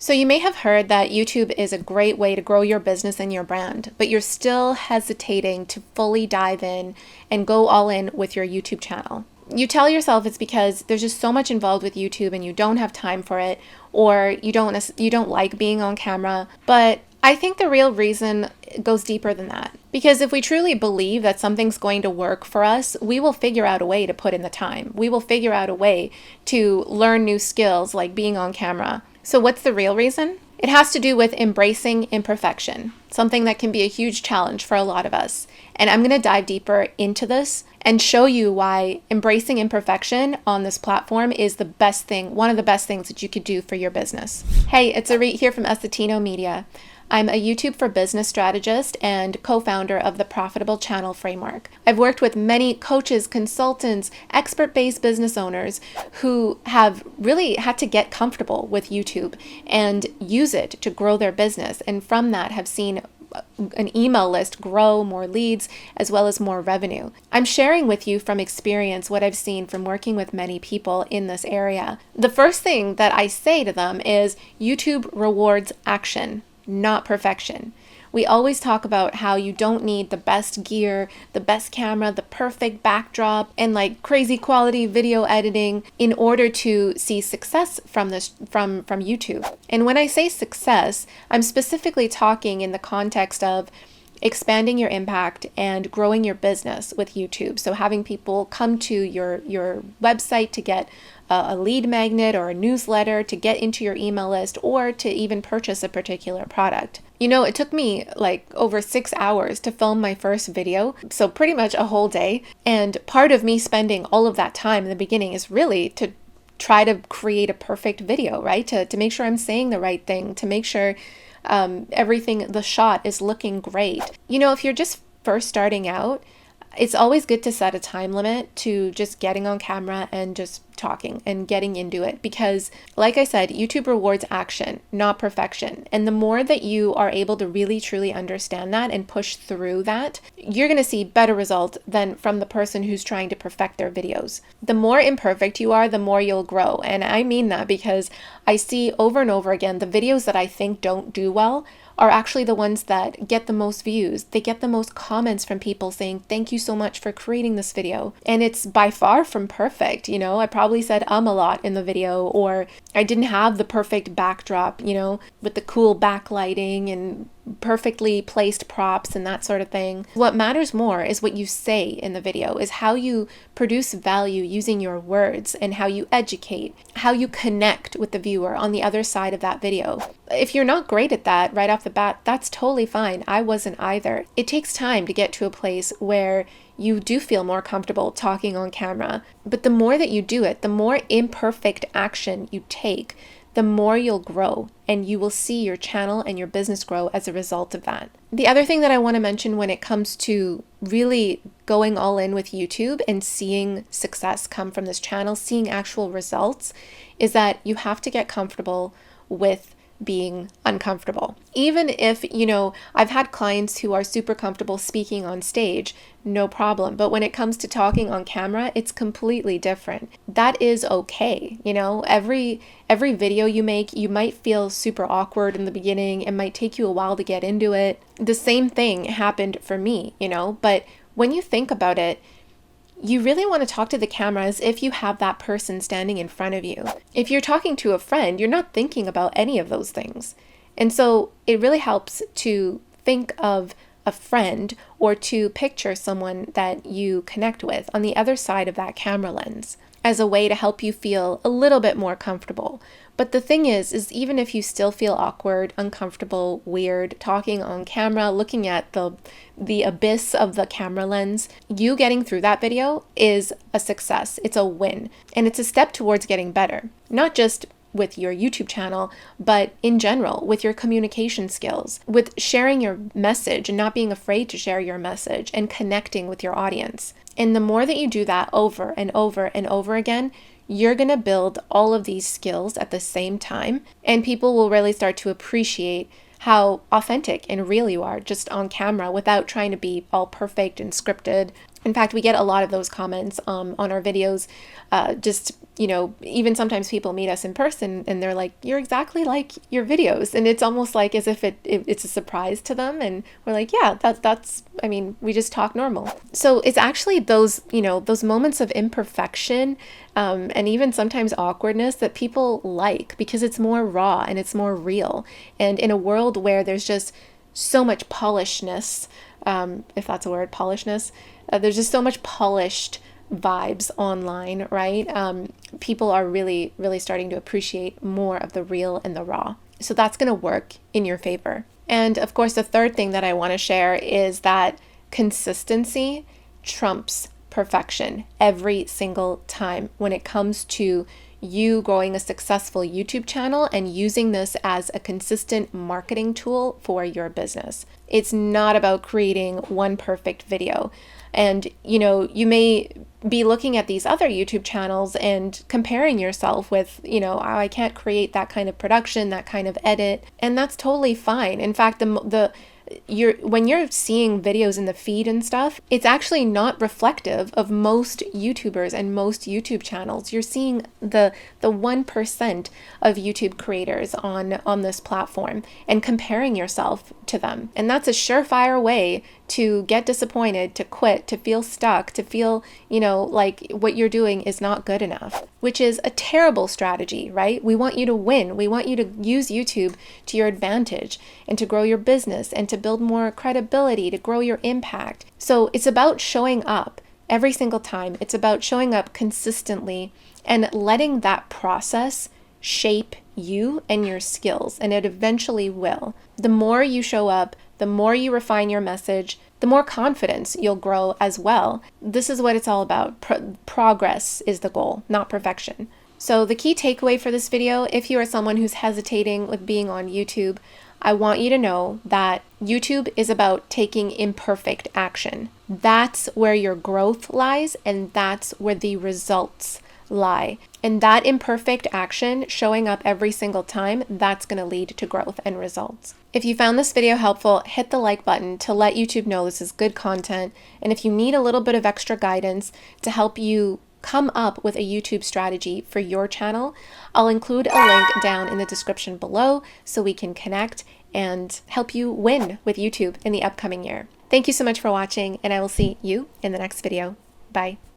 So you may have heard that YouTube is a great way to grow your business and your brand, but you're still hesitating to fully dive in and go all in with your YouTube channel. You tell yourself it's because there's just so much involved with YouTube and you don't have time for it, or you don't like being on camera. But I think the real reason goes deeper than that. Because if we truly believe that something's going to work for us, we will figure out a way to put in the time. We will figure out a way to learn new skills like being on camera. So what's the real reason? It has to do with embracing imperfection, something that can be a huge challenge for a lot of us. And I'm going to dive deeper into this and show you why embracing imperfection on this platform is the best thing, one of the best things that you could do for your business. Hey, it's Arit here from Essetinomedia. I'm a YouTube for Business strategist and co-founder of the Profitable Channel Framework. I've worked with many coaches, consultants, expert-based business owners who have really had to get comfortable with YouTube and use it to grow their business, and from that have seen an email list grow, more leads, as well as more revenue. I'm sharing with you from experience what I've seen from working with many people in this area. The first thing that I say to them is YouTube rewards action, not perfection. We always talk about how you don't need the best gear, the best camera, the perfect backdrop, and like crazy quality video editing in order to see success from YouTube. And when I say success, I'm specifically talking in the context of expanding your impact and growing your business with YouTube. So having people come to your website to get a lead magnet or a newsletter, to get into your email list, or to even purchase a particular product. You know, it took me like over 6 hours to film my first video, so pretty much a whole day. And part of me spending all of that time in the beginning is really to try to create a perfect video, right? To make sure I'm saying the right thing, to make sure everything, the shot is looking great. You know, if you're just first starting out, it's always good to set a time limit to just getting on camera and just talking and getting into it, because like I said, YouTube rewards action, not perfection. And the more that you are able to really truly understand that and push through that, you're going to see better results than from the person who's trying to perfect their videos. The more imperfect you are, the more you'll grow. And I mean that because I see over and over again the videos that I think don't do well are actually the ones that get the most views. They get the most comments from people saying, thank you so much for creating this video. And it's by far from perfect. You know, I probably said a lot in the video, or I didn't have the perfect backdrop, you know, with the cool backlighting and perfectly placed props and that sort of thing. What matters more is what you say in the video, is how you produce value using your words and how you educate, how you connect with the viewer on the other side of that video. If you're not great at that right off the bat, that's totally fine. I wasn't either. It takes time to get to a place where you do feel more comfortable talking on camera. But the more that you do it, the more imperfect action you take, the more you'll grow, and you will see your channel and your business grow as a result of that. The other thing that I want to mention when it comes to really going all in with YouTube and seeing success come from this channel, seeing actual results, is that you have to get comfortable with being uncomfortable. Even if, you know, I've had clients who are super comfortable speaking on stage, no problem. But when it comes to talking on camera, it's completely different. That is okay. You know, every video you make, you might feel super awkward in the beginning. It might take you a while to get into it. The same thing happened for me, you know, but when you think about it, you really want to talk to the camera as if you have that person standing in front of you. If you're talking to a friend, you're not thinking about any of those things. And so it really helps to think of a friend or to picture someone that you connect with on the other side of that camera lens as a way to help you feel a little bit more comfortable. But the thing is even if you still feel awkward, uncomfortable, weird, talking on camera, looking at the abyss of the camera lens, you getting through that video is a success. It's a win. And it's a step towards getting better. Not just with your YouTube channel, but in general, with your communication skills, with sharing your message and not being afraid to share your message and connecting with your audience. And the more that you do that over and over and over again, you're going to build all of these skills at the same time, and people will really start to appreciate how authentic and real you are just on camera without trying to be all perfect and scripted. In fact, we get a lot of those comments on our videos, just even sometimes people meet us in person and they're like, you're exactly like your videos. And it's almost like as if it's a surprise to them. And we're like, yeah, we just talk normal. So it's actually those moments of imperfection, and even sometimes awkwardness that people like, because it's more raw and it's more real. And in a world where there's just so much polishedness, if that's a word, polishedness, there's just so much polished vibes online, right? People are really, really starting to appreciate more of the real and the raw. So that's going to work in your favor. And of course, the third thing that I want to share is that consistency trumps perfection every single time when it comes to you growing a successful YouTube channel and using this as a consistent marketing tool for your business. It's not about creating one perfect video. And, you may be looking at these other YouTube channels and comparing yourself with, oh, I can't create that kind of production, that kind of edit. And that's totally fine. In fact, when you're seeing videos in the feed and stuff, it's actually not reflective of most YouTubers and most YouTube channels. You're seeing the 1% of YouTube creators on this platform and comparing yourself to them. And that's a surefire way to get disappointed, to quit, to feel stuck, to feel, like what you're doing is not good enough, which is a terrible strategy, right? We want you to win. We want you to use YouTube to your advantage and to grow your business and to build more credibility, to grow your impact. So it's about showing up every single time. It's about showing up consistently and letting that process shape you and your skills, and it eventually will. The more you show up, the more you refine your message, the more confidence you'll grow as well. This is what it's all about. Progress is the goal, not perfection. So the key takeaway for this video, if you are someone who's hesitating with being on YouTube, I want you to know that YouTube is about taking imperfect action. That's where your growth lies, and that's where the results lie. And that imperfect action, showing up every single time, that's going to lead to growth and results. If you found this video helpful, hit the like button to let YouTube know this is good content. And if you need a little bit of extra guidance to help you come up with a YouTube strategy for your channel, I'll include a link down in the description below so we can connect and help you win with YouTube in the upcoming year. Thank you so much for watching, and I will see you in the next video. Bye.